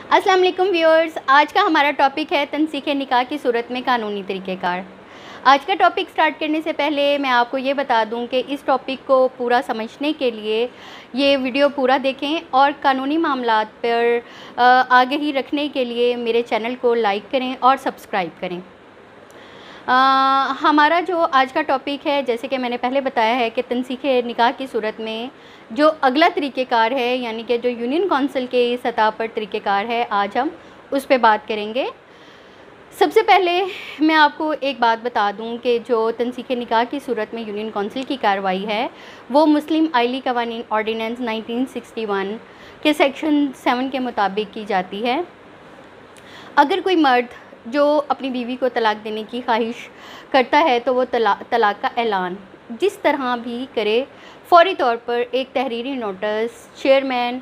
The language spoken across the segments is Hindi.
अस्सलाम वालेकुम व्यूअर्स, आज का हमारा टॉपिक है तनसीख़ निकाह की सूरत में कानूनी तरीक़ेकार। आज का टॉपिक स्टार्ट करने से पहले मैं आपको ये बता दूं कि इस टॉपिक को पूरा समझने के लिए ये वीडियो पूरा देखें और कानूनी मामलात पर आगाही रखने के लिए मेरे चैनल को लाइक करें और सब्सक्राइब करें। हमारा जो आज का टॉपिक है, जैसे कि मैंने पहले बताया है कि तनसीख़ निकाह की सूरत में जो अगला तरीक़ेकार है, यानी कि जो यूनियन कौंसिल के सतह पर तरीक़ेकार है, आज हम उस पे बात करेंगे। सबसे पहले मैं आपको एक बात बता दूं कि जो तनसीख़ निकाह की सूरत में यूनियन कौंसिल की कार्रवाई है वो मुस्लिम आइली कवानीन ऑर्डिनेंस 1961 के सेक्शन 7 के मुताबिक की जाती है। अगर कोई मर्द जो अपनी बीवी को तलाक देने की ख्वाहिश करता है तो वो तलाक का ऐलान जिस तरह भी करे, फ़ौरी तौर पर एक तहरीरी नोटिस चेयरमैन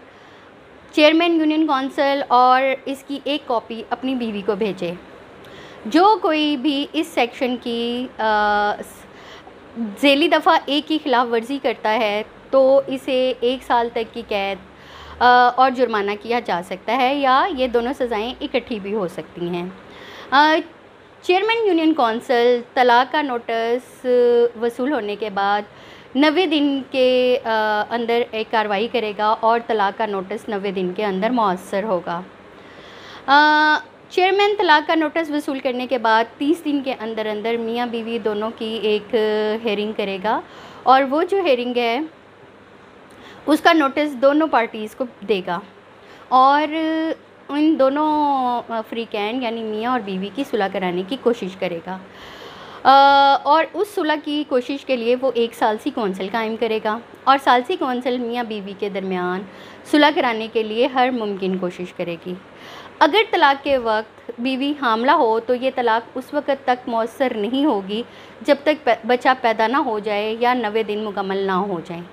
यूनियन कौंसिल और इसकी एक कॉपी अपनी बीवी को भेजे। जो कोई भी इस सेक्शन की ज़ेली दफ़ा एक की खिलाफ वर्जी करता है तो इसे 1 साल तक की कैद और जुर्माना किया जा सकता है, या ये दोनों सज़ाएं इकट्ठी भी हो सकती हैं। चेयरमैन यूनियन कौंसिल तलाक का नोटिस वसूल होने के बाद 90 दिन के अंदर एक कार्रवाई करेगा और तलाक का नोटिस 90 दिन के अंदर मौसर होगा। चेयरमैन तलाक का नोटिस वसूल करने के बाद 30 दिन के अंदर अंदर मियाँ बीवी दोनों की एक हेयरिंग करेगा और वो जो हेयरिंग है उसका नोटिस दोनों पार्टीज़ को देगा और उन दोनों फ्रीकैन यानी मियाँ और बीवी की सुलह कराने की कोशिश करेगा। और उस सुलह की कोशिश के लिए वो एक सालसी कौंसिल कायम करेगा और सालसी कौंसिल मियाँ बीवी के दरमियान सुलह कराने के लिए हर मुमकिन कोशिश करेगी। अगर तलाक के वक्त बीवी हामला हो तो ये तलाक उस वक़्त तक मौसर नहीं होगी जब तक बच्चा पैदा ना हो जाए या 90 दिन मुकम्मल ना हो जाए।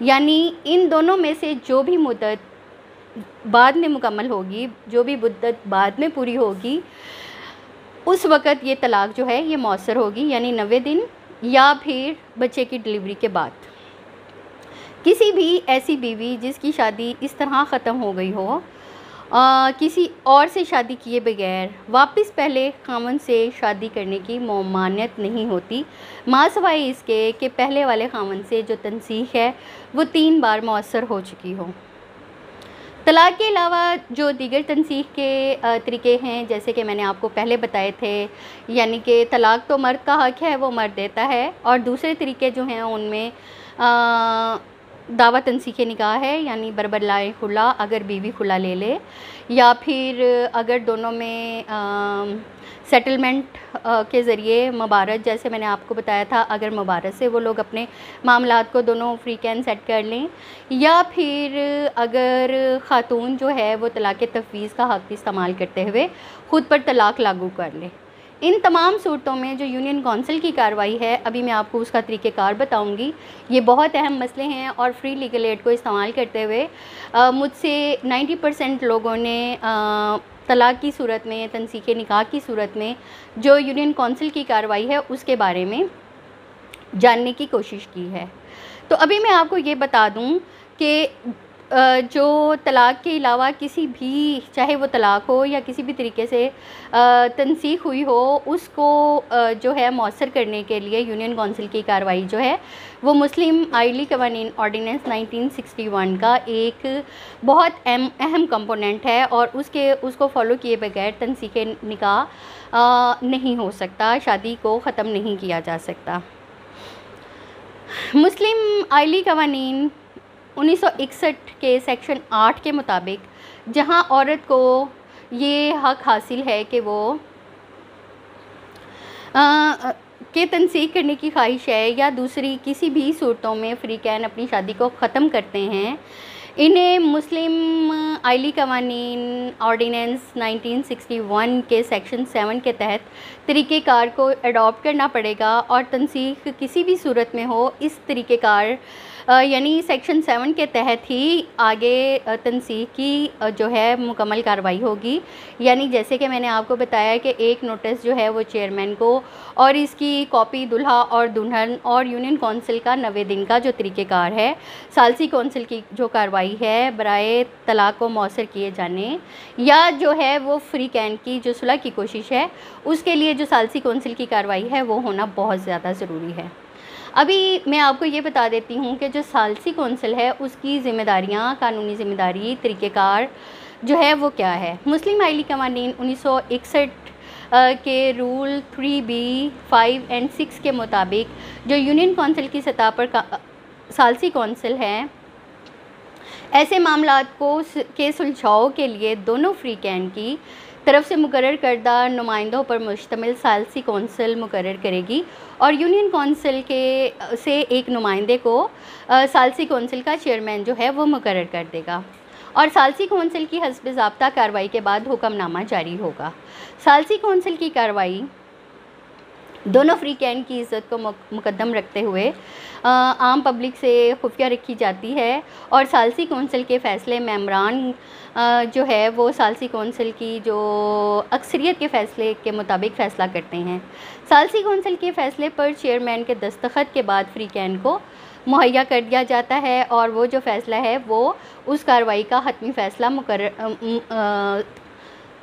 यानी इन दोनों में से जो भी मुद्दत बाद में मुकम्मल होगी, जो भी मुद्दत बाद में पूरी होगी, उस वक़्त ये तलाक जो है ये मौसर होगी, यानी 90 दिन या फिर बच्चे की डिलीवरी के बाद। किसी भी ऐसी बीवी जिसकी शादी इस तरह ख़त्म हो गई हो, किसी और से शादी किए बगैर वापस पहले ख़ावंद से शादी करने की ममानियत नहीं होती, मासिवाय इसके कि पहले वाले ख़ावंद से जो तनसीख़ है वो 3 बार मौसर हो चुकी हो। तलाक के अलावा जो दीगर तनसीख़ के तरीक़े हैं, जैसे कि मैंने आपको पहले बताए थे, यानी कि तलाक तो मर्द का हक़ है, वो मर्द देता है, और दूसरे तरीक़े जो हैं उनमें दावा तनसीख़ निकाह है, यानी बरबलाए खुला अगर बीवी खुला ले ले, या फिर अगर दोनों में सेटलमेंट के ज़रिए मुबारत, जैसे मैंने आपको बताया था, अगर मुबारत से वो लोग अपने मामलात को दोनों फ्रीकैन सेट कर लें, या फिर अगर ख़ातून जो है वो तलाक़ तफ़वीज़ का हक़ इस्तेमाल करते हुए ख़ुद पर तलाक़ लागू कर ले। इन तमाम सूरतों में जो यूनियन कौंसिल की कार्रवाई है, अभी मैं आपको उसका तरीक़ेकार बताऊंगी। ये बहुत अहम मसले हैं और फ्री लीगल एड को इस्तेमाल करते हुए मुझसे 90% लोगों ने तलाक की सूरत में, तनसीख़ निकाह की सूरत में जो यूनियन कौंसिल की कार्रवाई है उसके बारे में जानने की कोशिश की है। तो अभी मैं आपको ये बता दूं कि जो तलाक के अलावा किसी भी, चाहे वो तलाक हो या किसी भी तरीके से तनसीख़ हुई हो, उसको जो है मौसर करने के लिए यूनियन कौंसिल की कार्रवाई जो है वो मुस्लिम आइली कवानीन ऑर्डिनेंस 1961 का एक बहुत अहम कंपोनेंट है और उसको फ़ॉलो किए बगैर तनसीख़ निकाह नहीं हो सकता, शादी को ख़त्म नहीं किया जा सकता। मुस्लिम आइली कवानीन 1961 के सेक्शन 8 के मुताबिक जहां औरत को ये हक़ हासिल है कि वो के तनसीख़ करने की ख्वाहिश है या दूसरी किसी भी सूरतों में फ्रीकैन अपनी शादी को ख़त्म करते हैं, इन्हें मुस्लिम आइली कवानीन ऑर्डिनेंस 1961 के सेक्शन 7 के तहत तरीक़ेकार को अडॉप्ट करना पड़ेगा और तनसीख़ किसी भी सूरत में हो, इस तरीक़ेकार यानी सेक्शन 7 के तहत ही आगे तनसीह की जो है मुकम्मल कार्रवाई होगी। यानी जैसे कि मैंने आपको बताया कि एक नोटिस जो है वो चेयरमैन को और इसकी कॉपी दुल्हा और दुल्हन और यूनियन कौंसिल का 90 दिन का जो तरीक़ेकार है, सालसी कौंसिल की जो कार्रवाई है बराए तलाक़ को मौसर किए जाने या जो है वो फ्री कैन की जो सुलह की कोशिश है, उसके लिए जो सालसी कौंसिल की कार्रवाई है वो होना बहुत ज़्यादा ज़रूरी है। अभी मैं आपको ये बता देती हूँ कि जो सालसी कौंसिल है उसकी ज़िम्मेदारियाँ, कानूनी ज़िम्मेदारी, तरीक़ेकार जो है वो क्या है। मुस्लिम आइली कवानीन 1961 के रूल 3B, 5 एंड 6 के मुताबिक जो यूनियन कौंसिल की सतह पर सालसी कौंसिल है, ऐसे मामलात को के सुलझाव के लिए दोनों फ्री कैन की तरफ से मुकर्रर करदा नुमाइंदों पर मुश्तमिल सालसी कौंसिल मुकर्रर करेगी और यूनियन कौंसिल के से एक नुमाइंदे को सालसी कौंसिल का चेयरमैन जो है वो मुकर्रर कर देगा और सालसी कौंसिल की हस्ब ज़ाब्ता कार्रवाई के बाद हुक्मनामा जारी होगा। सालसी कौंसिल की कार्रवाई दोनों फ्री कैन की इज़्ज़त को मुकद्दम रखते हुए आम पब्लिक से खुफिया रखी जाती है और सालसी कौंसिल के फ़ैसले मेम्बरान जो है वो सालसी कौंसिल की जो अक्सरियत के फ़ैसले के मुताबिक फ़ैसला करते हैं। सालसी कौंसिल के फ़ैसले पर चेयरमैन के दस्तखत के बाद फ्री कैन को मुहैया कर दिया जाता है और वो जो फ़ैसला है वो उस कार्रवाई का हतमी फ़ैसला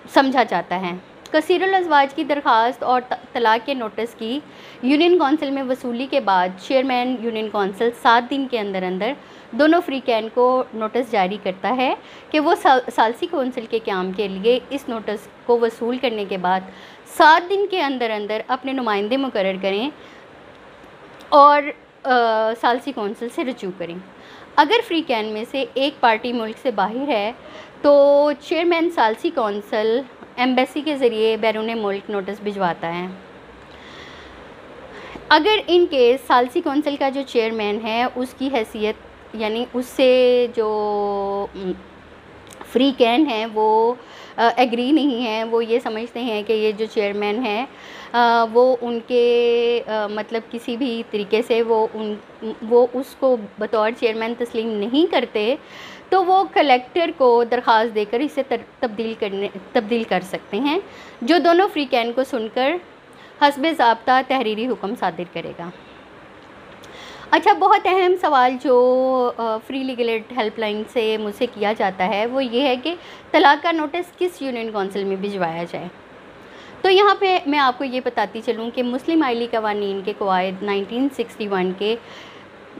समझा जाता है। कसीरुल अज़वाज की दरख्वास्त और तलाक़ के नोटिस की यूनियन कौंसिल में वसूली के बाद चेयरमैन यूनियन कौंसिल 7 दिन के अंदर अंदर दोनों फ्री कैन को नोटिस जारी करता है कि वो सालसी कौंसिल के क़याम के लिए इस नोटिस को वसूल करने के बाद 7 दिन के अंदर अंदर अपने नुमाइंदे मुकर्रर करें और सालसी कौंसिल से रजू करें। अगर फ्री कैन में से एक पार्टी मुल्क से बाहर है तो चेयरमैन सालसी कौंसिल एम्बेसी के ज़रिए बैरून मुल्क नोटिस भिजवाता है। अगर इन केस सालसी कौंसिल का जो चेयरमैन है उसकी हैसियत यानी उससे जो फ्री कैन है वो एग्री नहीं है, वो ये समझते हैं कि ये जो चेयरमैन है वो उनके मतलब किसी भी तरीके से वो उसको बतौर चेयरमैन तस्लीम नहीं करते, तो वो कलेक्टर को दरख्वास्त देकर इसे तब्दील कर सकते हैं, जो दोनों फ्री कैन को सुनकर हस्ब ज़ाब्ता तहरीरी हुक्म सादिर करेगा। अच्छा, बहुत अहम सवाल जो फ्री लीगल एड हेल्पलाइन से मुझसे किया जाता है वो ये है कि तलाक़ का नोटिस किस यूनियन कौंसिल में भिजवाया जाए। तो यहाँ पे मैं आपको ये बताती चलूँ कि मुस्लिम आइली कवानीन के कवायद 1961 के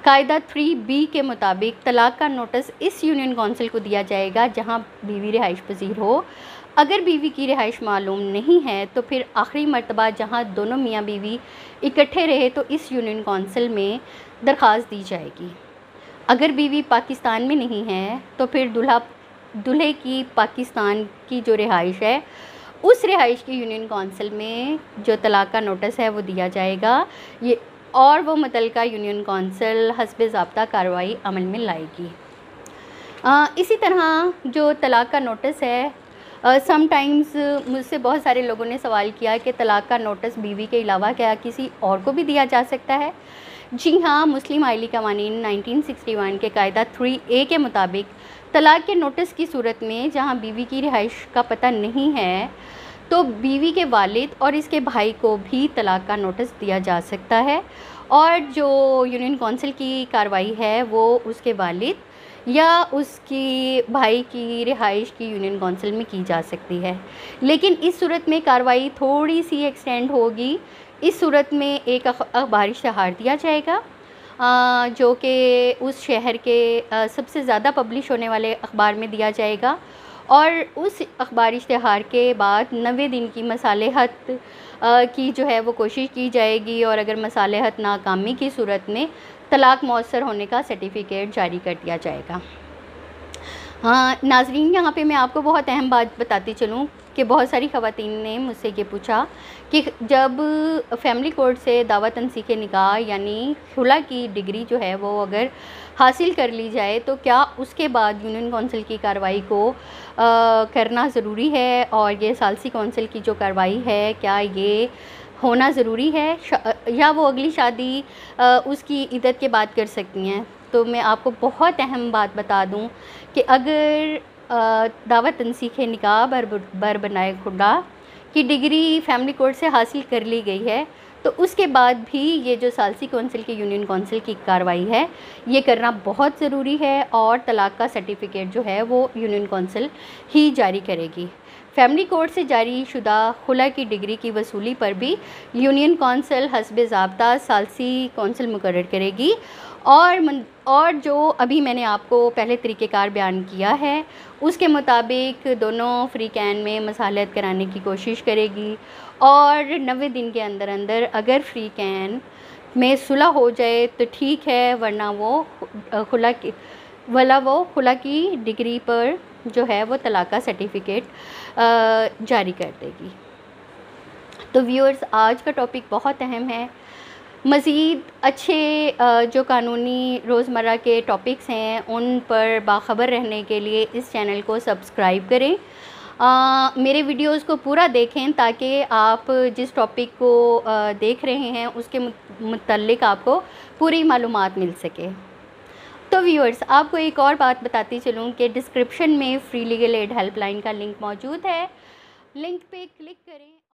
कायदा 3B के मुताबिक तलाक़ का नोटिस इस यूनियन कौंसिल को दिया जाएगा जहाँ बीवी रिहाइश पजीर हो। अगर बीवी की रिहाइश मालूम नहीं है तो फिर आखिरी मरतबा जहाँ दोनों मियाँ बीवी इकट्ठे रहे तो इस यूनियन कौंसिल में दरख्वास्त दी जाएगी। अगर बीवी पाकिस्तान में नहीं है तो फिर दूल्हे की पाकिस्तान की जो रिहाइश है उस रिहाइश की यूनियन कौंसिल में जो तलाक़ का नोटिस है वो दिया जाएगा ये और वो मुतल्लिका यूनियन कौंसिल हस्ब ज़ाब्ता कार्रवाई अमल में लाएगी। इसी तरह जो तलाक़ का नोटिस है समटाइम्स मुझसे बहुत सारे लोगों ने सवाल किया कि तलाक़ का नोटिस बीवी के अलावा क्या किसी और को भी दिया जा सकता है। जी हाँ, मुस्लिम आइली कवानीन 1961 के कायदा 3A के मुताबिक तलाक़ के नोटिस की सूरत में जहाँ बीवी की रिहाइश का पता नहीं है तो बीवी के वालिद और इसके भाई को भी तलाक़ का नोटिस दिया जा सकता है और जो यूनियन कौंसिल की कार्रवाई है वो उसके वालिद या उसकी भाई की रिहाइश की यूनियन कौंसिल में की जा सकती है। लेकिन इस सूरत में कार्रवाई थोड़ी सी एक्सटेंड होगी। इस सूरत में एक अखबारी इश्तिहार दिया जाएगा जो कि उस शहर के सबसे ज़्यादा पब्लिश होने वाले अखबार में दिया जाएगा और उस अखबारी इश्तिहार के बाद 90 दिन की मसालेहत की जो है वो कोशिश की जाएगी और अगर मसालेहत नाकामी की सूरत में तलाक़ मौसर होने का सर्टिफिकेट जारी कर दिया जाएगा। हाँ नाज़रीन, यहाँ पे मैं आपको बहुत अहम बात बताती चलूँ कि बहुत सारी ख़वातीन ने मुझसे ये पूछा कि जब फैमिली कोर्ट से दावत तंसीख निकाह यानी खुला की डिग्री जो है वो अगर हासिल कर ली जाए तो क्या उसके बाद यूनियन कौंसिल की कार्रवाई को करना ज़रूरी है और ये सालसी कौंसिल की जो कार्रवाई है क्या ये होना ज़रूरी है या वो अगली शादी उसकी इद्दत के बाद कर सकती हैं। तो मैं आपको बहुत अहम बात बता दूं कि अगर दावत तनसीख निकाह बर बनाए खुदा की डिग्री फैमिली कोर्ट से हासिल कर ली गई है, तो उसके बाद भी ये जो सालसी कौंसिल की यूनियन कौंसिल की कार्रवाई है ये करना बहुत ज़रूरी है, और तलाक़ का सर्टिफिकेट जो है वो यूनियन कौंसिल ही जारी करेगी। फैमिली कोर्ट से जारी शुदा खुला की डिग्री की वसूली पर भी यूनियन कौंसिल हस्बे ज़ाब्ता सालसी कौंसिल मुकर्रर करेगी, और जो अभी मैंने आपको पहले तरीक़ेकार बयान किया है उसके मुताबिक दोनों फ्री कैन में मसालहत कराने की कोशिश करेगी, और 90 दिन के अंदर अंदर अगर फ्री कैन में सुलह हो जाए तो ठीक है, वरना वो खुला की डिग्री पर जो है वो तलाक़ का सर्टिफिकेट जारी कर देगी। तो व्यूअर्स, आज का टॉपिक बहुत अहम है। मज़ीद अच्छे जो कानूनी रोज़मर्रा के टॉपिक्स हैं उन पर बाखबर रहने के लिए इस चैनल को सब्सक्राइब करें, मेरे वीडियोस को पूरा देखें ताकि आप जिस टॉपिक को देख रहे हैं उसके मुतल्लिक आपको पूरी मालूमात मिल सके। तो व्यूअर्स, आपको एक और बात बताती चलूँ कि डिस्क्रिप्शन में फ्री लीगल एड हेल्पलाइन का लिंक मौजूद है, लिंक पे क्लिक करें।